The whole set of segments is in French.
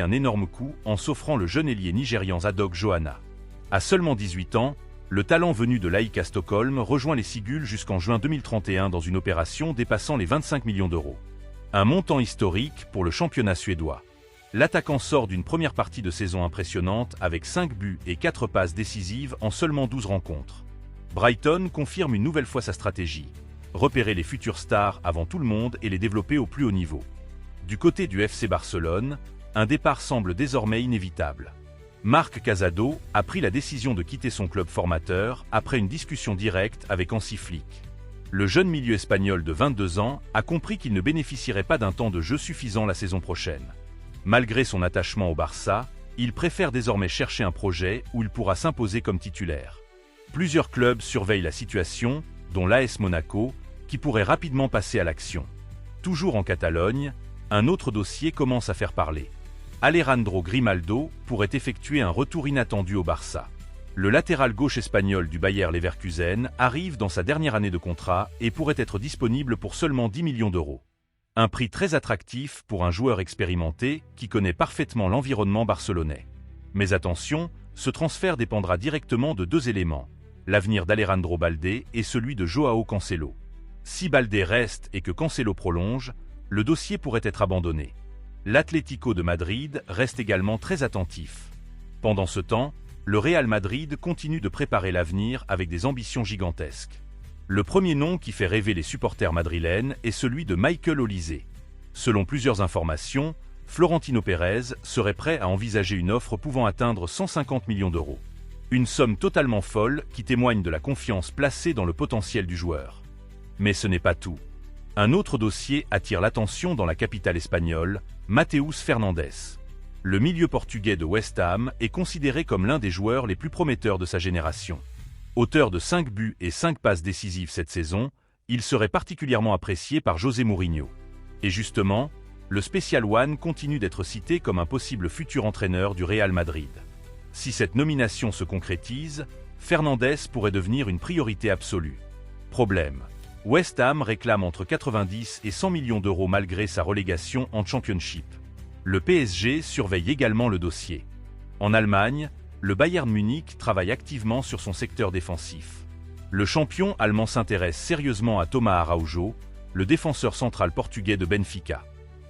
un énorme coup en s'offrant le jeune ailier nigérian Zadok Johanna. À seulement 18 ans, le talent venu de l'AIK Stockholm rejoint les Sigul jusqu'en juin 2031 dans une opération dépassant les 25 millions d'euros. Un montant historique pour le championnat suédois. L'attaquant sort d'une première partie de saison impressionnante avec 5 buts et 4 passes décisives en seulement 12 rencontres. Brighton confirme une nouvelle fois sa stratégie. Repérer les futures stars avant tout le monde et les développer au plus haut niveau. Du côté du FC Barcelone, un départ semble désormais inévitable. Marc Casado a pris la décision de quitter son club formateur après une discussion directe avec Hansi Flick. Le jeune milieu espagnol de 22 ans a compris qu'il ne bénéficierait pas d'un temps de jeu suffisant la saison prochaine. Malgré son attachement au Barça, il préfère désormais chercher un projet où il pourra s'imposer comme titulaire. Plusieurs clubs surveillent la situation, dont l'AS Monaco, qui pourrait rapidement passer à l'action. Toujours en Catalogne, un autre dossier commence à faire parler. Alejandro Grimaldo pourrait effectuer un retour inattendu au Barça. Le latéral gauche espagnol du Bayer Leverkusen arrive dans sa dernière année de contrat et pourrait être disponible pour seulement 10 millions d'euros. Un prix très attractif pour un joueur expérimenté qui connaît parfaitement l'environnement barcelonais. Mais attention, ce transfert dépendra directement de deux éléments, l'avenir d'Alejandro Balde et celui de Joao Cancelo. Si Balde reste et que Cancelo prolonge, le dossier pourrait être abandonné. L'Atlético de Madrid reste également très attentif. Pendant ce temps, le Real Madrid continue de préparer l'avenir avec des ambitions gigantesques. Le premier nom qui fait rêver les supporters madrilènes est celui de Michael Olise. Selon plusieurs informations, Florentino Pérez serait prêt à envisager une offre pouvant atteindre 150 millions d'euros. Une somme totalement folle qui témoigne de la confiance placée dans le potentiel du joueur. Mais ce n'est pas tout. Un autre dossier attire l'attention dans la capitale espagnole, Mateus Fernandes. Le milieu portugais de West Ham est considéré comme l'un des joueurs les plus prometteurs de sa génération. Auteur de 5 buts et 5 passes décisives cette saison, il serait particulièrement apprécié par José Mourinho. Et justement, le Special One continue d'être cité comme un possible futur entraîneur du Real Madrid. Si cette nomination se concrétise, Fernandes pourrait devenir une priorité absolue. Problème. West Ham réclame entre 90 et 100 millions d'euros malgré sa relégation en Championship. Le PSG surveille également le dossier. En Allemagne, le Bayern Munich travaille activement sur son secteur défensif. Le champion allemand s'intéresse sérieusement à Thomas Araujo, le défenseur central portugais de Benfica.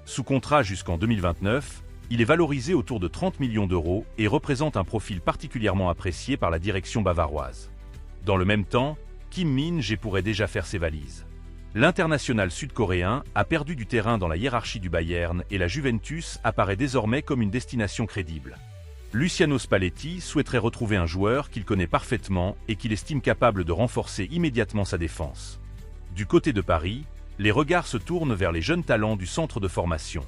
Sous contrat jusqu'en 2029, il est valorisé autour de 30 millions d'euros et représente un profil particulièrement apprécié par la direction bavaroise. Dans le même temps, Kim Min-jae pourrait déjà faire ses valises. L'international sud-coréen a perdu du terrain dans la hiérarchie du Bayern et la Juventus apparaît désormais comme une destination crédible. Luciano Spalletti souhaiterait retrouver un joueur qu'il connaît parfaitement et qu'il estime capable de renforcer immédiatement sa défense. Du côté de Paris, les regards se tournent vers les jeunes talents du centre de formation.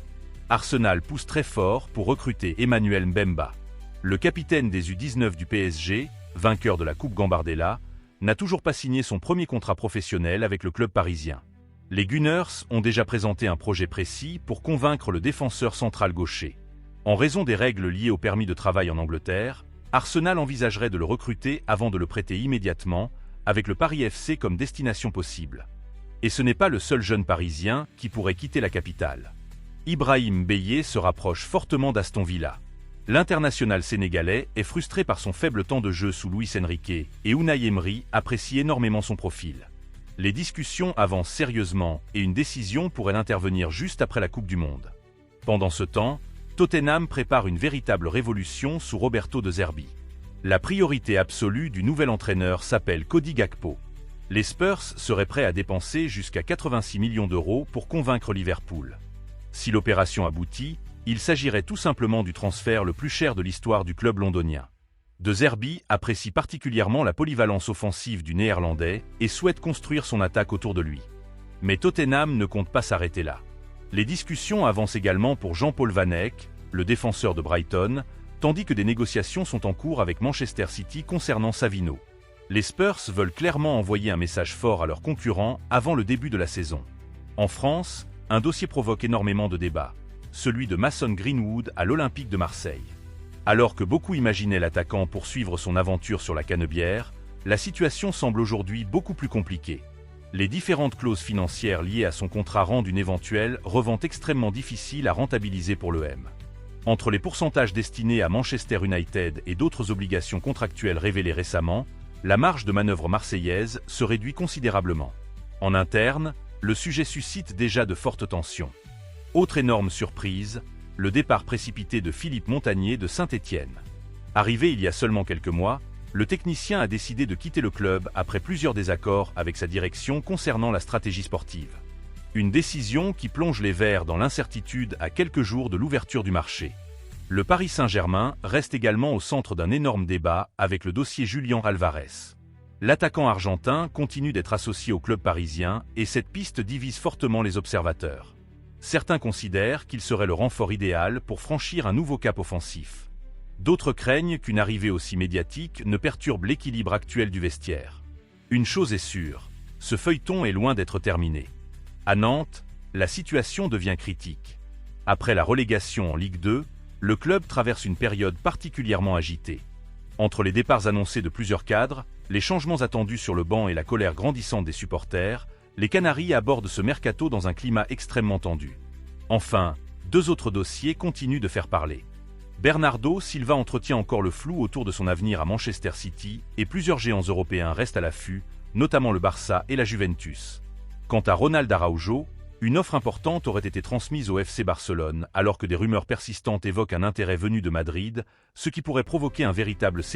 Arsenal pousse très fort pour recruter Emmanuel Mbemba. Le capitaine des U19 du PSG, vainqueur de la Coupe Gambardella, n'a toujours pas signé son premier contrat professionnel avec le club parisien. Les Gunners ont déjà présenté un projet précis pour convaincre le défenseur central gaucher. En raison des règles liées au permis de travail en Angleterre, Arsenal envisagerait de le recruter avant de le prêter immédiatement, avec le Paris FC comme destination possible. Et ce n'est pas le seul jeune parisien qui pourrait quitter la capitale. Ibrahim Beye se rapproche fortement d'Aston Villa. L'international sénégalais est frustré par son faible temps de jeu sous Luis Enrique et Unai Emery apprécie énormément son profil. Les discussions avancent sérieusement et une décision pourrait intervenir juste après la Coupe du Monde. Pendant ce temps, Tottenham prépare une véritable révolution sous Roberto De Zerbi. La priorité absolue du nouvel entraîneur s'appelle Cody Gakpo. Les Spurs seraient prêts à dépenser jusqu'à 86 millions d'euros pour convaincre Liverpool. Si l'opération aboutit, il s'agirait tout simplement du transfert le plus cher de l'histoire du club londonien. De Zerbi apprécie particulièrement la polyvalence offensive du Néerlandais et souhaite construire son attaque autour de lui. Mais Tottenham ne compte pas s'arrêter là. Les discussions avancent également pour Jean-Paul Van Eyck, le défenseur de Brighton, tandis que des négociations sont en cours avec Manchester City concernant Savino. Les Spurs veulent clairement envoyer un message fort à leurs concurrents avant le début de la saison. En France, un dossier provoque énormément de débats. Celui de Mason Greenwood à l'Olympique de Marseille. Alors que beaucoup imaginaient l'attaquant poursuivre son aventure sur la Canebière, la situation semble aujourd'hui beaucoup plus compliquée. Les différentes clauses financières liées à son contrat rendent une éventuelle revente extrêmement difficile à rentabiliser pour l'OM. Entre les pourcentages destinés à Manchester United et d'autres obligations contractuelles révélées récemment, la marge de manœuvre marseillaise se réduit considérablement. En interne, le sujet suscite déjà de fortes tensions. Autre énorme surprise, le départ précipité de Philippe Montagnier de Saint-Étienne. Arrivé il y a seulement quelques mois, le technicien a décidé de quitter le club après plusieurs désaccords avec sa direction concernant la stratégie sportive. Une décision qui plonge les Verts dans l'incertitude à quelques jours de l'ouverture du marché. Le Paris Saint-Germain reste également au centre d'un énorme débat avec le dossier Julián Álvarez. L'attaquant argentin continue d'être associé au club parisien et cette piste divise fortement les observateurs. Certains considèrent qu'il serait le renfort idéal pour franchir un nouveau cap offensif. D'autres craignent qu'une arrivée aussi médiatique ne perturbe l'équilibre actuel du vestiaire. Une chose est sûre, ce feuilleton est loin d'être terminé. À Nantes, la situation devient critique. Après la relégation en Ligue 2, le club traverse une période particulièrement agitée. Entre les départs annoncés de plusieurs cadres, les changements attendus sur le banc et la colère grandissante des supporters, les Canaries abordent ce mercato dans un climat extrêmement tendu. Enfin, deux autres dossiers continuent de faire parler. Bernardo Silva entretient encore le flou autour de son avenir à Manchester City et plusieurs géants européens restent à l'affût, notamment le Barça et la Juventus. Quant à Ronald Araujo, une offre importante aurait été transmise au FC Barcelone alors que des rumeurs persistantes évoquent un intérêt venu de Madrid, ce qui pourrait provoquer un véritable